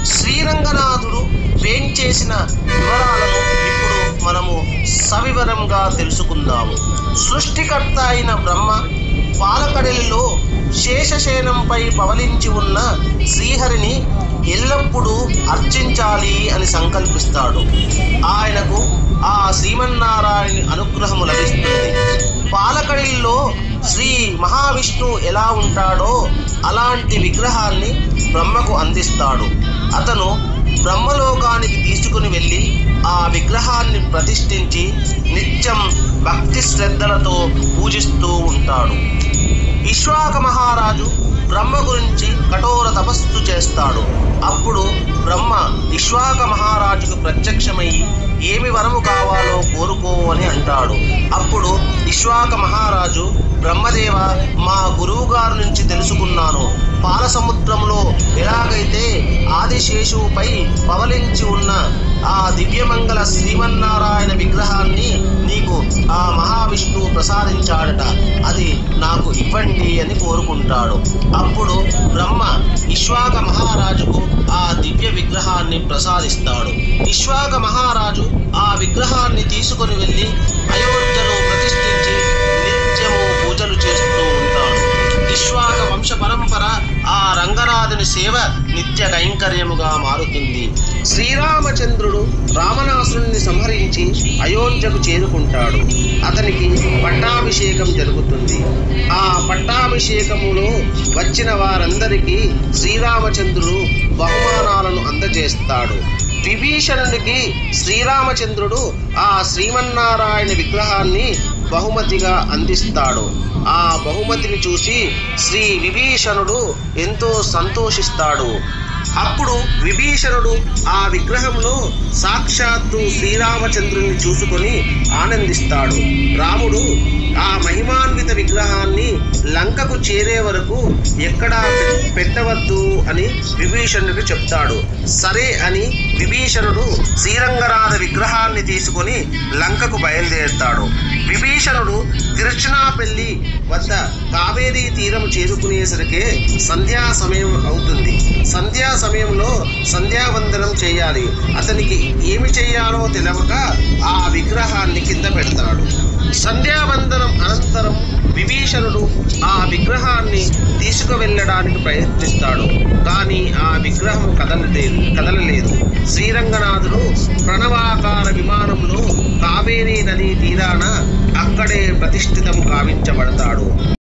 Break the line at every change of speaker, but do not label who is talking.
శ్రీరంగనాథుడు వేంచేసిన వివరాలను ఇప్పుడు మనము సవివరంగా తెలుసుకుందాము. సృష్టికర్త అయిన బ్రహ్మ పాలకడలిలో శేషశయనంపై పవలించి ఉన్న శ్రీహరిని ఎల్లప్పుడూ అర్చించాలి అని సంకల్పిస్తాడు. ఆయనకు ఆ శ్రీమన్నారాయణ అనుగ్రహము లభిస్తుంది. పాలకడలిలో శ్రీ మహావిష్ణువు ఎలా ఉంటాడో అలాంటి విగ్రహాన్ని బ్రహ్మకు అందిస్తాడు. అతను బ్రహ్మలోకానికి తీసుకుని వెళ్ళి ఆ విగ్రహాన్ని ప్రతిష్ఠించి నిత్యం భక్తి శ్రద్ధలతో పూజిస్తూ ఉంటాడు. విశ్వాక మహారాజు బ్రహ్మ గురించి కఠోర తపస్సు చేస్తాడు. అప్పుడు బ్రహ్మ విశ్వాక మహారాజుకు ప్రత్యక్షమయ్యి ఏమి వరము కావాలో కోరుకో అని అంటాడు. అప్పుడు విశ్వాక మహారాజు, బ్రహ్మదేవ, మా గురువు గారి నుంచి తెలుసుకున్నాను, పాల సముద్రంలో ఎలాగైతే ఆదిశేషువుపై పవలించి ఉన్న ఆ దివ్యమంగళ శ్రీమన్నారాయణ విగ్రహాన్ని నీకు ఆ మహావిష్ణువు ప్రసాదించాడట, అది నాకు ఇవ్వండి అని కోరుకుంటాడు. అప్పుడు బ్రహ్మ విశ్వాక మహారాజుకు ఆ దివ్య విగ్రహాన్ని ప్రసాదిస్తాడు. విశ్వాక మహారాజు ఆ విగ్రహాన్ని తీసుకొని వెళ్ళి అయోధ్యలో ప్రతిష్ఠించి నిత్యము పూజలు చేస్తూ ఉంటాడు. విశ్వాక వంశ పరంపర ఆ రంగనాథుని సేవ నిత్య కైంకర్యముగా మారుతుంది. శ్రీరామచంద్రుడు రావణాసురుణ్ణి సంహరించి అయోధ్యకు చేరుకుంటాడు. అతనికి పట్టాభిషేకం జరుగుతుంది. ఆ పట్టాభిషేకములో వచ్చిన వారందరికీ శ్రీరామచంద్రుడు బహుమానాలను అందజేస్తాడు. విభీషణునికి శ్రీరామచంద్రుడు ఆ శ్రీమన్నారాయణ విగ్రహాన్ని బహుమతిగా అందిస్తాడు. ఆ బహుమతిని చూసి శ్రీ విభీషణుడు ఎంతో సంతోషిస్తాడు. అప్పుడు విభీషణుడు ఆ విగ్రహంలో సాక్షాత్తు శ్రీరామచంద్రుని చూసుకొని ఆనందిస్తాడు. రాముడు ఆ మహిమాన్విత విగ్రహాన్ని లంకకు చేరే వరకు ఎక్కడా పెట్టవద్దు అని విభీషణుడికి చెప్తాడు. సరే అని విభీషణుడు శ్రీరంగనాథ విగ్రహాన్ని తీసుకొని లంకకు బయలుదేరుతాడు. విభీషణుడు తిరుచునాపల్లి వద్ద కావేరీ తీరం చేరుకునేసరికే సంధ్యా సమయం అవుతుంది. సంధ్యా సమయంలో సంధ్యావందనం చేయాలి. అతనికి ఏమి చేయాలో తెలవక ఆ విగ్రహాన్ని కింద పెడతాడు. సంధ్యావందనం అనంతరం విభీషణుడు ఆ విగ్రహాన్ని తీసుకువెళ్ళడానికి ప్రయత్నిస్తాడు. కానీ ఆ విగ్రహం కదలలేదు. శ్రీరంగనాథుడు ప్రణవాకార విమానంలో కావేరీ నదీ తీరాన అక్కడే ప్రతిష్ఠితం గావించబడతాడు.